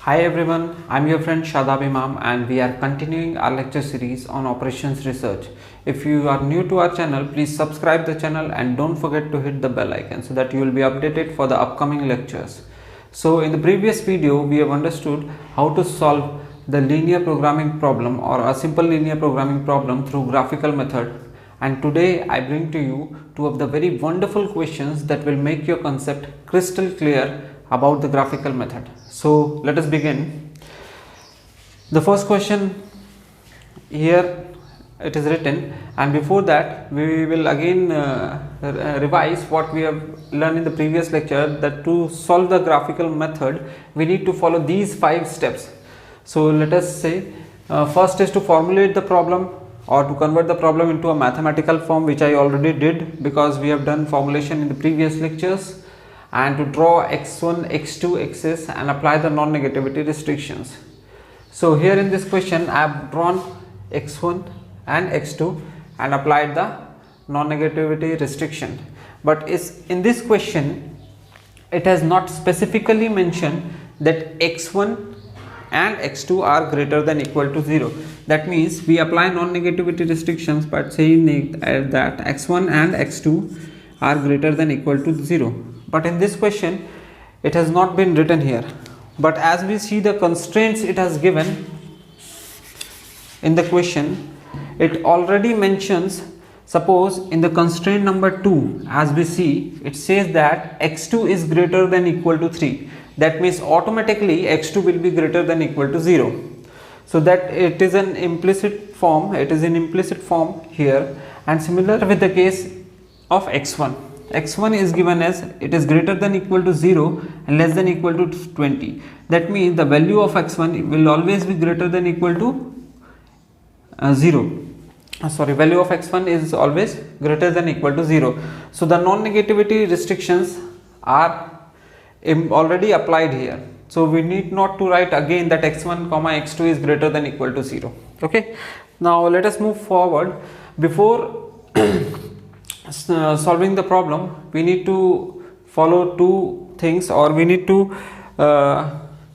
Hi everyone, I'm your friend Shadab Imam and we are continuing our lecture series on operations research. If you are new to our channel, please subscribe the channel and don't forget to hit the bell icon so that you will be updated for the upcoming lectures. So in the previous video, we have understood how to solve the linear programming problem or a simple linear programming problem through graphical method. And today I bring to you two of the very wonderful questions that will make your concept crystal clear about the graphical method. So let us begin. The first question here it is written, and before that we will again revise what we have learned in the previous lecture, that to solve the graphical method we need to follow these 5 steps. So let us say first is to formulate the problem or to convert the problem into a mathematical form, which I already did because we have done formulation in the previous lectures, and to draw x1, x2 axis and apply the non-negativity restrictions. So here in this question I have drawn x1 and x2 and applied the non-negativity restriction, but in this question it has not specifically mentioned that x1 and x2 are greater than equal to 0. That means we apply non-negativity restrictions by saying that x1 and x2 are greater than equal to 0. But in this question it has not been written here, but as we see the constraints it has given in the question, it already mentions, suppose in the constraint number 2, as we see it says that x2 is greater than equal to 3. That means automatically x2 will be greater than equal to 0. So that it is an implicit form, it is in implicit form here. And similar with the case of x1. x1 is given as it is greater than equal to 0 and less than equal to 20. That means the value of x1 will always be greater than equal to 0. Value of x1 is always greater than equal to 0. So the non-negativity restrictions are already applied here. So we need not to write again that x1 comma x2 is greater than equal to 0. Okay. Now let us move forward. Before solving the problem, we need to follow two things, or we need to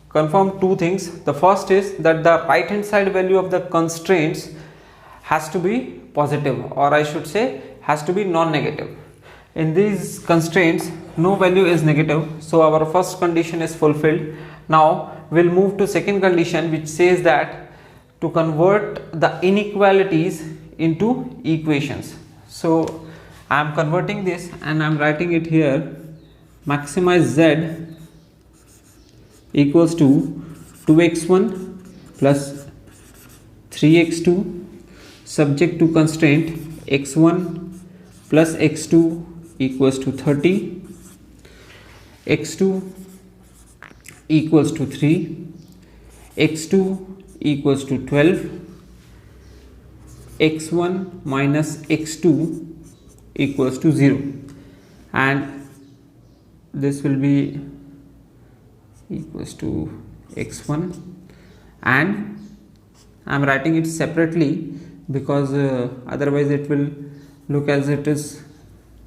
confirm two things. The first is that the right hand side value of the constraints has to be positive, or I should say has to be non-negative. In these constraints no value is negative, so our first condition is fulfilled. Now we'll move to second condition, which says that to convert the inequalities into equations. So I am converting this and I am writing it here. Maximize z equals to 2x1 plus 3x2 subject to constraint x1 plus x2 equals to 30, x2 equals to 3, x2 equals to 12, x1 minus x2 equals to 0, and this will be equals to x1, and I am writing it separately because otherwise it will look as it is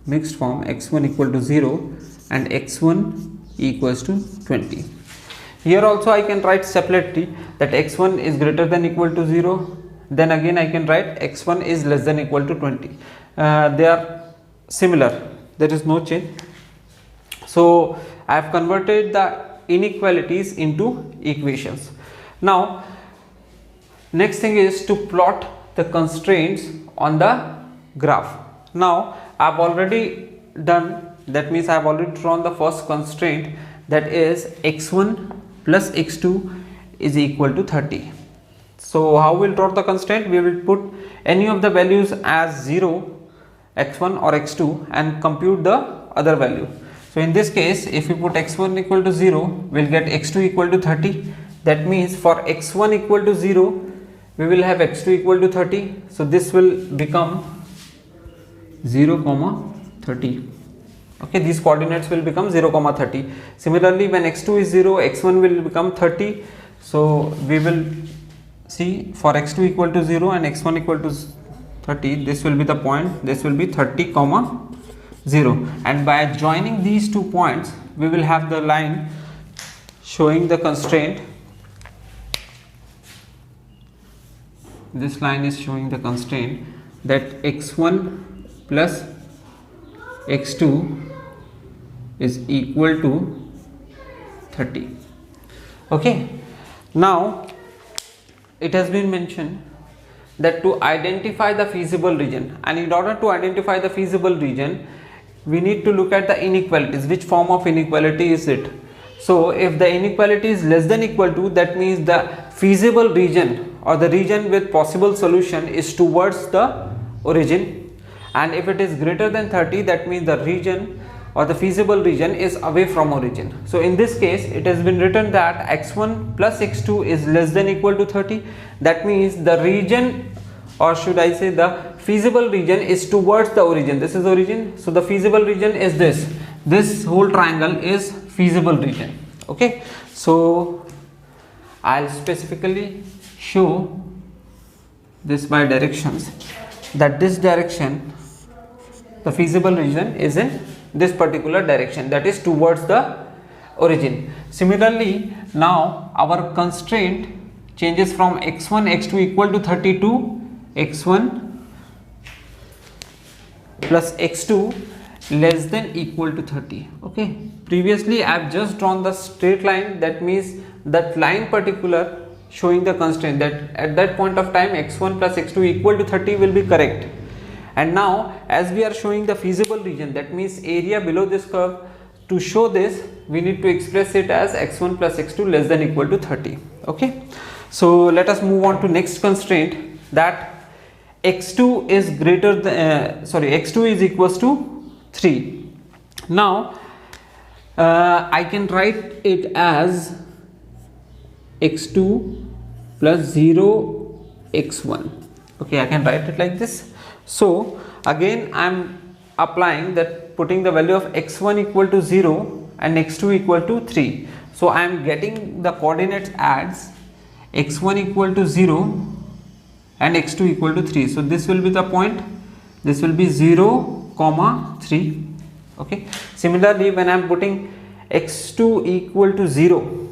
mixed form. X1 equal to 0 and x1 equals to 20. Here also I can write separately that x1 is greater than equal to 0, then again I can write x1 is less than equal to 20. They are similar, there is no change. So I have converted the inequalities into equations. Now next thing is to plot the constraints on the graph. Now I have already done, that means I have already drawn the first constraint, that is x1 plus x2 is equal to 30. So how we will draw the constraint? We will put any of the values as 0, x1 or x2, and compute the other value. So in this case, if we put x1 equal to 0, we will get x2 equal to 30. That means for x1 equal to 0, we will have x2 equal to 30. So this will become 0 comma 30. Okay, these coordinates will become 0 comma 30. Similarly, when x2 is 0, x1 will become 30. So we will see for x2 equal to 0 and x1 equal to 30, this will be the point, this will be 30 comma 0, and by joining these 2 points we will have the line showing the constraint this line is showing the constraint that x1 plus x2 is equal to 30. Okay, now it has been mentioned that to identify the feasible region, and in order to identify the feasible region we need to look at the inequalities. Which form of inequality is it? So if the inequality is less than equal to, that means the feasible region or the region with possible solution is towards the origin, and if it is greater than 30, that means the region or the feasible region is away from origin. So in this case it has been written that x1 plus x2 is less than equal to 30. That means the region, or should I say the feasible region, is towards the origin. This is origin, so the feasible region is this whole triangle is feasible region. Okay, so I'll specifically show this by directions, that this direction, the feasible region, is in this particular direction, that is towards the origin. Similarly, now our constraint changes from x1 x2 equal to 30 to x1 plus x2 less than equal to 30. Okay, previously I have just drawn the straight line, that means that line particular showing the constraint, that at that point of time x1 plus x2 equal to 30 will be correct. And now as we are showing the feasible region, that means area below this curve, to show this we need to express it as x1 plus x2 less than equal to 30. Okay, so let us move on to next constraint, that x2 is greater than x2 is equals to 3. Now I can write it as x2 plus 0 x1. Okay, I can write it like this. So again I am applying that, putting the value of x1 equal to 0 and x2 equal to 3. So I am getting the coordinates as x1 equal to 0 and x2 equal to 3. So this will be the point, this will be 0 comma 3. Okay, similarly when I am putting x2 equal to 0,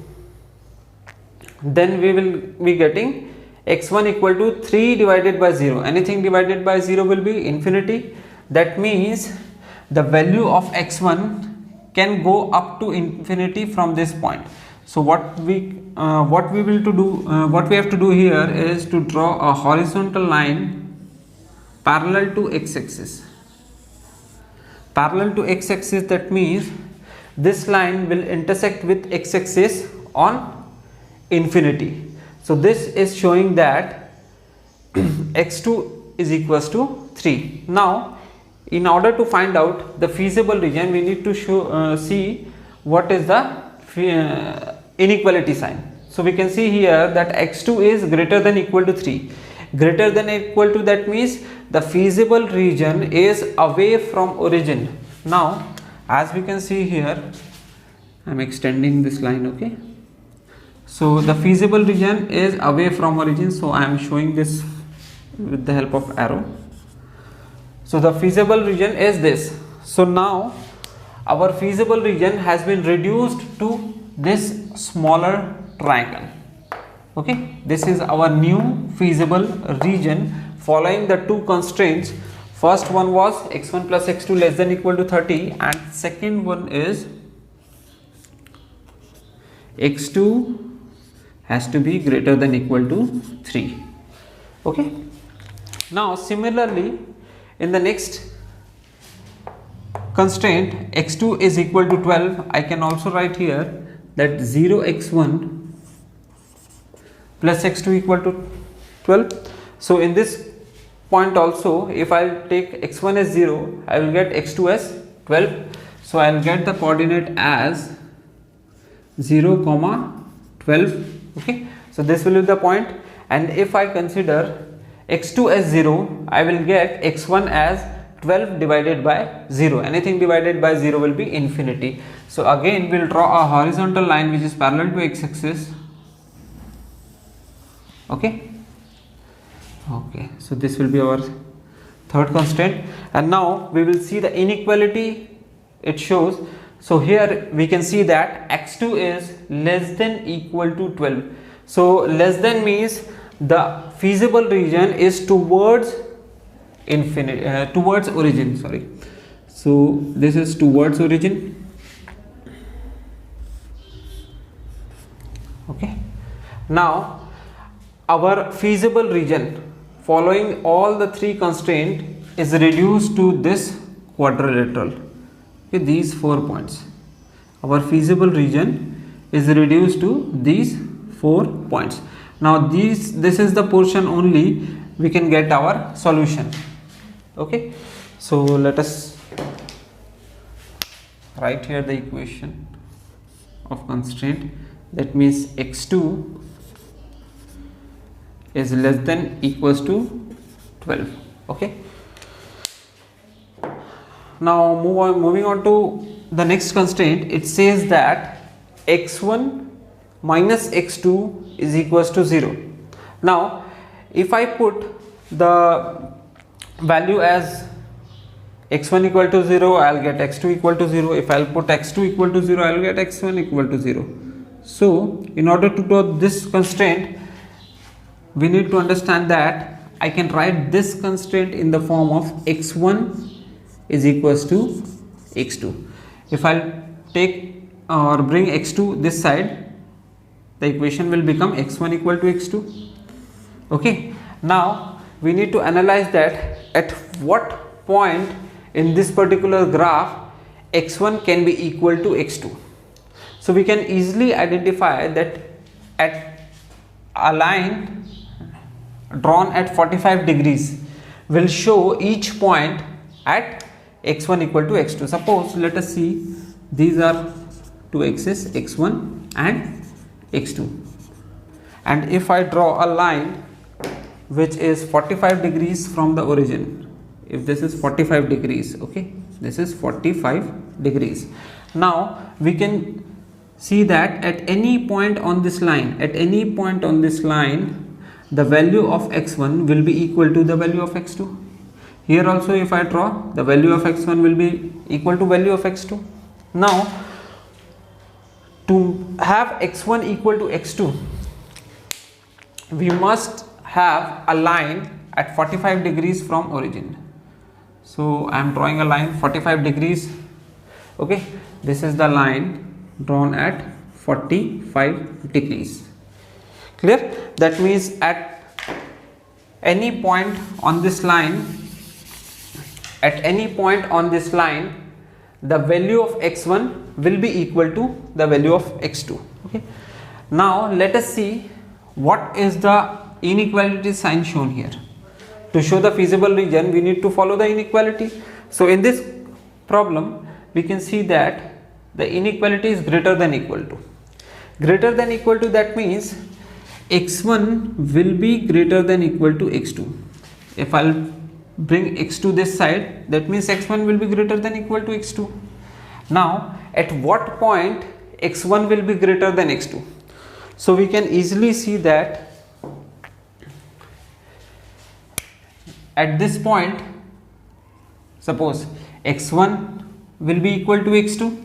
then we will be getting x1 equal to 3 divided by 0. Anything divided by 0 will be infinity. That means the value of x1 can go up to infinity from this point. So what we have to do here is to draw a horizontal line parallel to x-axis. Parallel to x-axis, that means this line will intersect with x-axis on infinity. So this is showing that x2 is equals to 3. Now in order to find out the feasible region, we need to see what is the inequality sign. So we can see here that x2 is greater than equal to 3. Greater than equal to, that means the feasible region is away from origin. Now as we can see here, I am extending this line. Okay, so the feasible region is away from origin, so I am showing this with the help of arrow. So the feasible region is this. So now our feasible region has been reduced to this smaller triangle. Okay, this is our new feasible region following the two constraints. First one was x1 plus x2 less than equal to 30, and second one is x2 has to be greater than equal to 3. Okay, now similarly in the next constraint, x2 is equal to 12, I can also write here that 0x1 plus x2 equal to 12. So in this point also, if I take x1 as 0, I will get x2 as 12. So I will get the coordinate as 0 comma 12. Okay, so this will be the point, and if I consider x2 as 0, I will get x1 as 12 divided by 0. Anything divided by 0 will be infinity. So again we will draw a horizontal line which is parallel to x-axis. Okay, so this will be our third constraint, and now we will see the inequality it shows. So here we can see that x2 is less than equal to 12. So less than means the feasible region is towards infinity, towards origin, sorry. So this is towards origin. Okay, now our feasible region following all the three constraints is reduced to this quadrilateral. Okay, these 4 points. Our feasible region is reduced to these 4 points. Now this is the portion only we can get our solution. Okay, so let us write here the equation of constraint. That means x2 is less than equals to 12. Okay, now moving on to the next constraint. It says that x1 minus x2 is equals to 0. Now if I put the value as x1 equal to 0, I'll get x2 equal to 0. If I'll put x2 equal to 0, I'll get x1 equal to 0. So in order to do this constraint, we need to understand that I can write this constraint in the form of x1 is equals to x2. If I'll take or bring x2 this side, the equation will become x1 equal to x2. Okay, now we need to analyze that at what point in this particular graph x1 can be equal to x2. So we can easily identify that at a line drawn at 45 degrees will show each point at x1 equal to x2. Suppose let us see, these are two axes, x1 and x2, and if I draw a line which is 45 degrees from the origin, if this is 45 degrees, okay, this is 45 degrees. Now we can see that at any point on this line, the value of x1 will be equal to the value of x2. Here also if I draw, the value of x1 will be equal to value of x2. Now to have x1 equal to x2, we must have a line at 45 degrees from origin. So I am drawing a line 45 degrees. Okay, this is the line drawn at 45 degrees. Clear? That means at any point on this line, the value of x1 will be equal to the value of x2. Okay, now let us see what is the inequality sign shown here. To show the feasible region, we need to follow the inequality. So in this problem we can see that the inequality is greater than equal to. Greater than equal to, that means x1 will be greater than equal to x2. If I'll bring x2 this side, that means x1 will be greater than equal to x2. Now at what point x1 will be greater than x2? So we can easily see that at this point, suppose x1 will be equal to x2.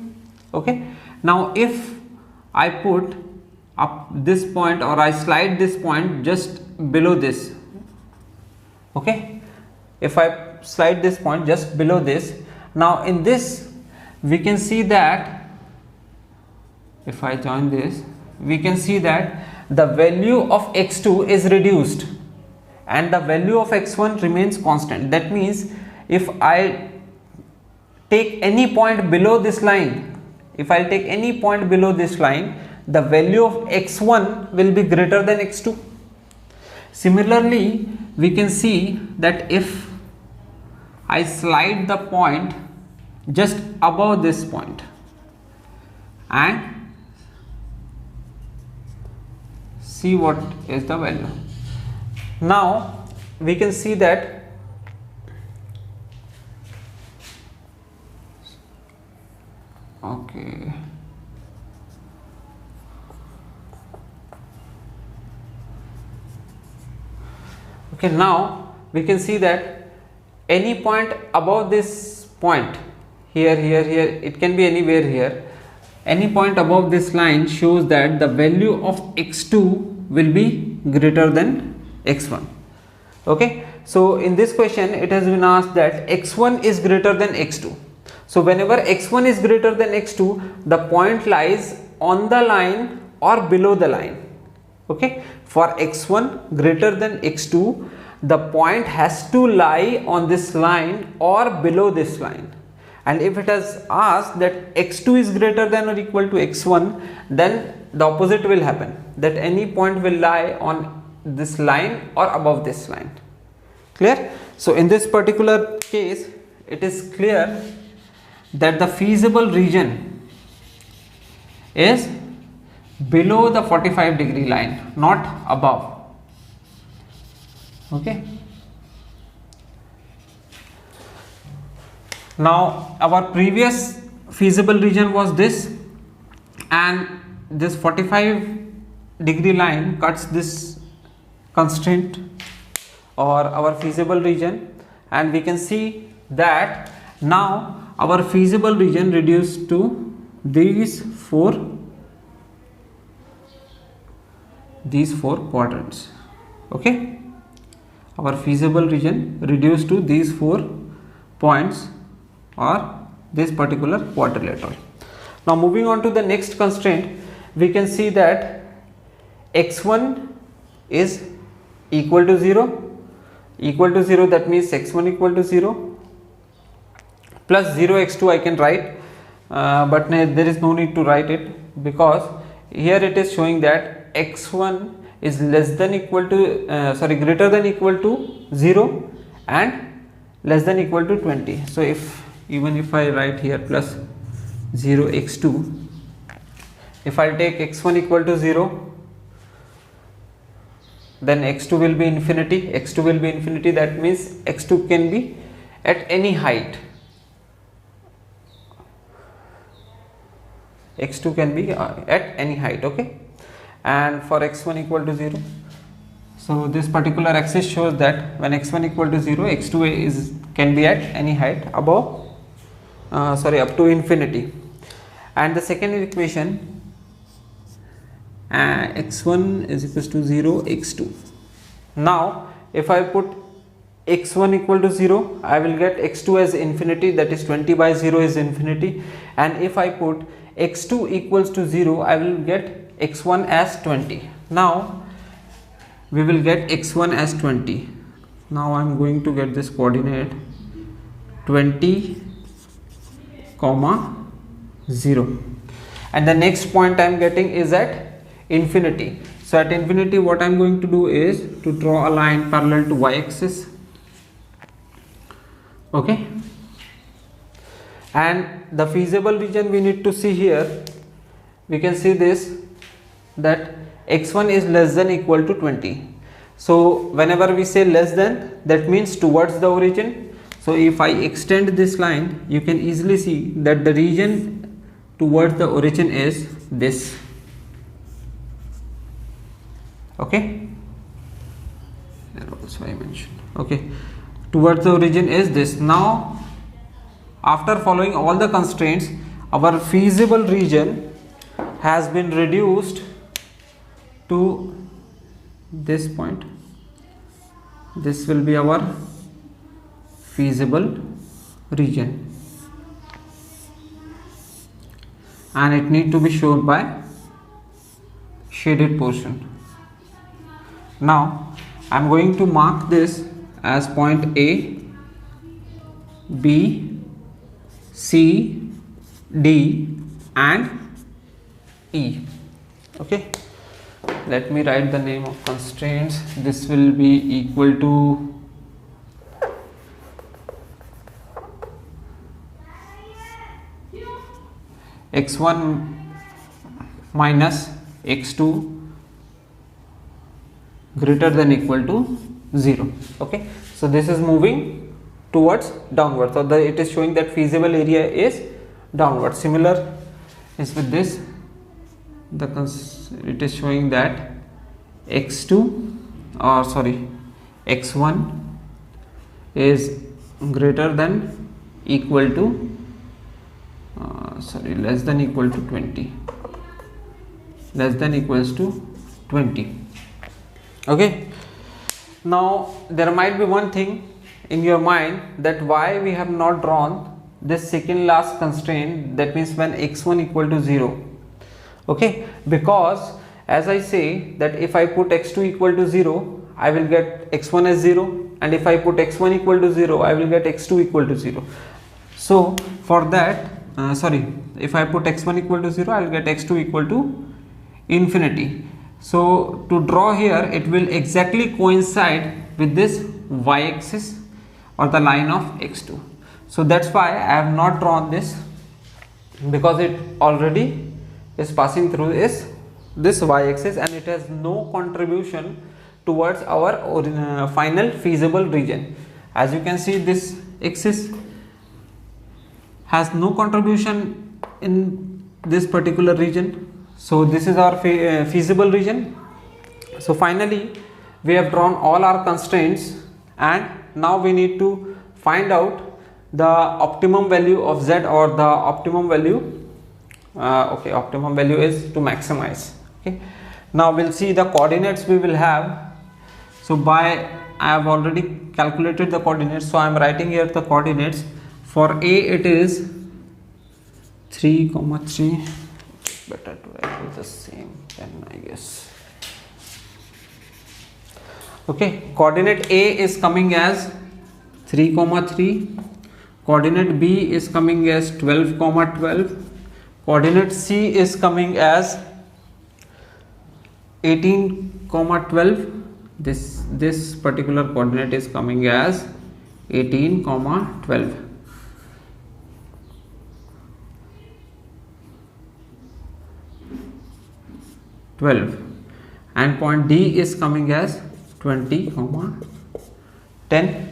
Okay, now if I put up this point or I slide this point just below this, okay, if I slide this point just below this, now in this we can see that if I join this, we can see that the value of x2 is reduced and the value of x1 remains constant. That means if I take any point below this line, the value of x1 will be greater than x2. Similarly, we can see that if I slide the point just above this point and see what is the value. Now we can see that okay, now we can see that any point above this point, here, it can be anywhere here, any point above this line shows that the value of x2 will be greater than x1. Okay, so in this question it has been asked that x1 is greater than x2. So whenever x1 is greater than x2, the point lies on the line or below the line. Okay, for x1 greater than x2, the point has to lie on this line or below this line. And if it has asked that x2 is greater than or equal to x1, then the opposite will happen, that any point will lie on this line or above this line. Clear? So in this particular case, it is clear that the feasible region is below the 45-degree line, not above. Okay. Now our previous feasible region was this, and this 45-degree line cuts this constraint or our feasible region, and we can see that now our feasible region reduced to these four quadrants. Okay, our feasible region reduced to these 4 points or this particular quadrilateral. Now moving on to the next constraint, we can see that x1 is equal to 0, that means x1 equal to 0 plus 0 x2 I can write, but there is no need to write it, because here it is showing that x1 is less than equal to greater than equal to 0 and less than equal to 20. So even if I write here plus 0 x2, if I take x1 equal to 0, then x2 will be infinity, that means x2 can be at any height. X2 can be at any height. Okay, and for x1 equal to 0, so this particular axis shows that when x1 equal to 0, x2 can be at any height above up to infinity. And the second equation, x1 is equals to 0 x2. Now if I put x1 equal to 0, I will get x2 as infinity, that is 20 by 0 is infinity, and if I put x2 equals to 0, I will get x1 as 20. Now we will get x1 as 20. Now I am going to get this coordinate 20, 0, and the next point I am getting is at infinity. So at infinity, what I am going to do is to draw a line parallel to y-axis. Okay, and the feasible region we need to see here, we can see this, that x1 is less than equal to 20. So whenever we say less than, that means towards the origin. So if I extend this line, you can easily see that the region towards the origin is this. Okay, there also I mentioned. Okay, towards the origin is this. Now after following all the constraints, our feasible region has been reduced to this point. This will be our feasible region, and it need to be shown by shaded portion. Now I am going to mark this as point A, B, C, D and E. Okay, let me write the name of constraints. This will be equal to x1 minus x2 greater than equal to 0. Okay, so this is moving towards downward, so it is showing that feasible area is downward. Similar is with this, it is showing that x1 is greater than equal to less than equal to 20, less than equals to 20. Okay, Now there might be one thing in your mind, that why we have not drawn this second last constraint, that means when x1 equal to 0. Okay, because as I say that if I put x2 equal to 0, I will get x1 as 0, and if I put x1 equal to 0, I will get x2 equal to 0. So for that, if I put x1 equal to 0, I will get x2 equal to infinity. So to draw here, it will exactly coincide with this y-axis or the line of x2. So that's why I have not drawn this, because it already is passing through this y-axis and it has no contribution towards our final feasible region. As you can see, this axis has no contribution in this particular region. So this is our feasible region. So finally we have drawn all our constraints, and now we need to find out the optimum value of z, or the optimum value optimum value is to maximize. Okay, now we'll see the coordinates we will have. So I have already calculated the coordinates, so I am writing here the coordinates. For a it is 3, 3. Better to write with the same pen, I guess. Okay, coordinate A is coming as 3, 3. Coordinate B is coming as 12, 12. Coordinate C is coming as 18, 12. This particular coordinate is coming as 18, 12. And point D is coming as 20, 10.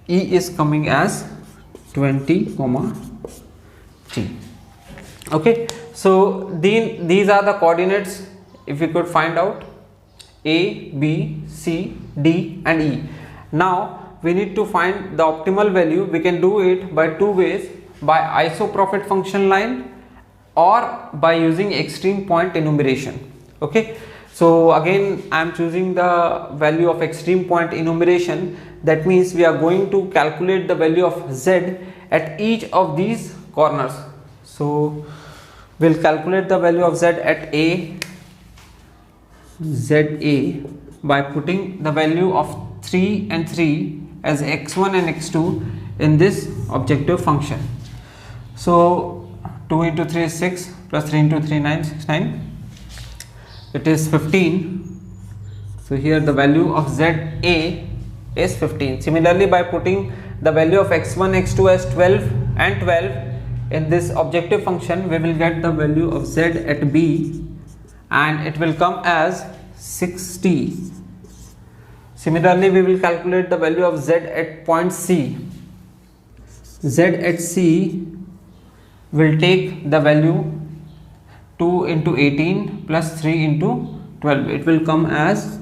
E is coming as 20, 3. Okay, so these are the coordinates. If you could find out A, B, C, D and E. Now we need to find the optimal value. We can do it by two ways: by isoprophet function line or by using extreme point enumeration. Okay, so again I am choosing the value of extreme point enumeration. That means we are going to calculate the value of z at each of these corners. So we'll calculate the value of z at A, ZA, by putting the value of 3 and 3 as x1 and x2 in this objective function. So 2 into 3 is 6, plus 3 into 3 9, 9. It is 15. So here the value of ZA is 15. Similarly, by putting the value of x1, x2 as 12 and 12 in this objective function, we will get the value of z at B, and it will come as 60. Similarly, we will calculate the value of z at point C. Z at C will take the value 2 into 18 plus 3 into 12. It will come as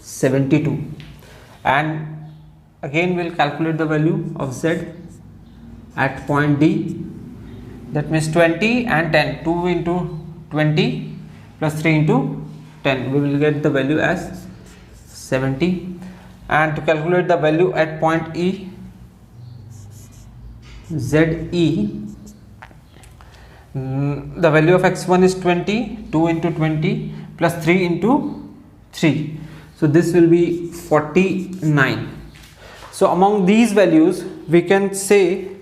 72. And again we will calculate the value of z at point D. That means 20 and 10. 2 into 20 plus 3 into 10. We will get the value as 70. And to calculate the value at point E, ZE, the value of x1 is 20, 2 into 20 plus 3 into 3. So this will be 49. So among these values we can see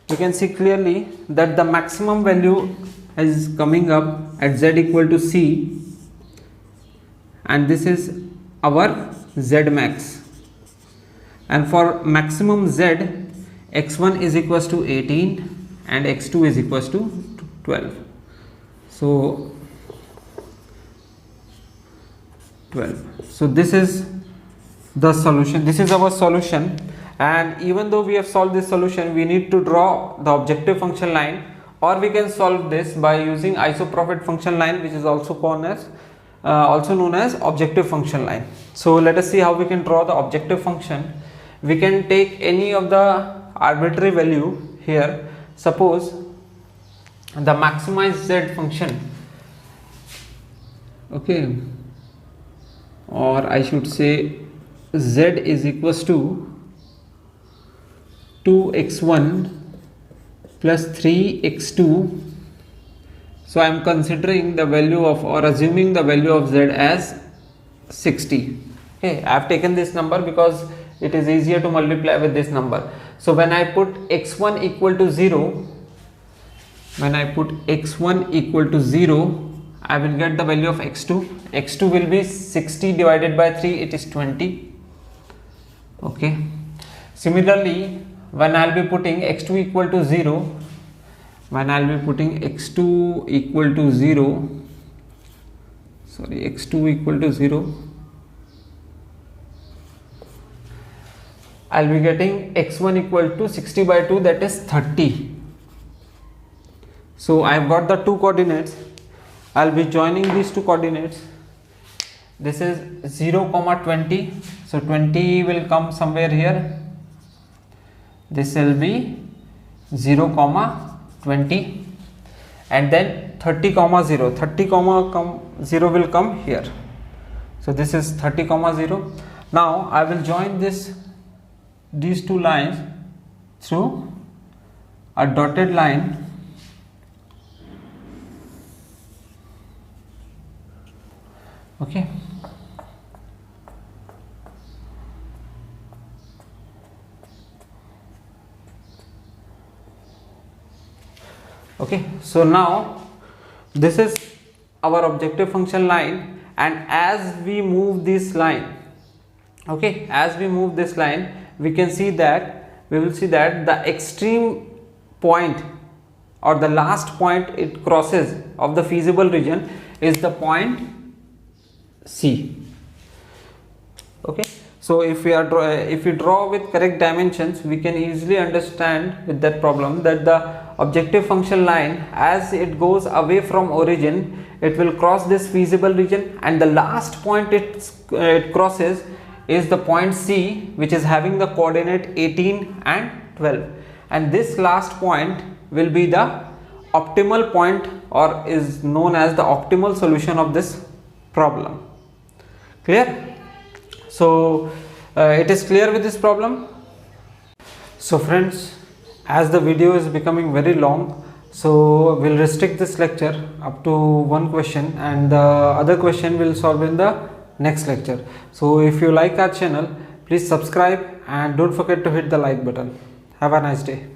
clearly that the maximum value is coming up at z equal to C, and this is our z max. And for maximum z, x1 is equals to 18 and x2 is equals to 12. So 12. So this is the solution. This is our solution. And even though we have solved this solution, we need to draw the objective function line, or we can solve this by using isoprophet function line, which is also known as objective function line. So let us see how we can draw the objective function. We can take any of the arbitrary value here. Suppose the maximized z function, okay, or I should say z is equals to 2x1 plus 3x2. So I am considering the value of, or assuming the value of z as 60. Okay, I have taken this number because it is easier to multiply with this number. So when I put x1 equal to 0, when I put x1 equal to 0, I will get the value of x2. x2 will be 60 divided by 3, it is 20. Okay. Similarly, when I will be putting x2 equal to 0, when I will be putting x2 equal to 0, x2 equal to 0, I will be getting x1 equal to 60 by 2, that is 30. So I have got the two coordinates. I will be joining these two coordinates. This is 0, 20. So 20 will come somewhere here. This will be 0, 20, and then 30, 0. 30, 0 will come here. So this is 30, 0. Now I will join these two lines through a dotted line. Okay. Okay, so now this is our objective function line, and as we move this line, okay, as we move this line, we will see that the extreme point or the last point it crosses of the feasible region is the point C. Okay, so if we draw with correct dimensions, we can easily understand with that problem that the objective function line, as it goes away from origin, it will cross this feasible region, and the last point it crosses is the point C, which is having the coordinate 18 and 12, and this last point will be the optimal point, or is known as the optimal solution of this problem. Clear? So it is clear with this problem. So friends, as the video is becoming very long, so we'll restrict this lecture up to one question, and the other question will solve in the next lecture. So if you like our channel, please subscribe and don't forget to hit the like button. Have a nice day.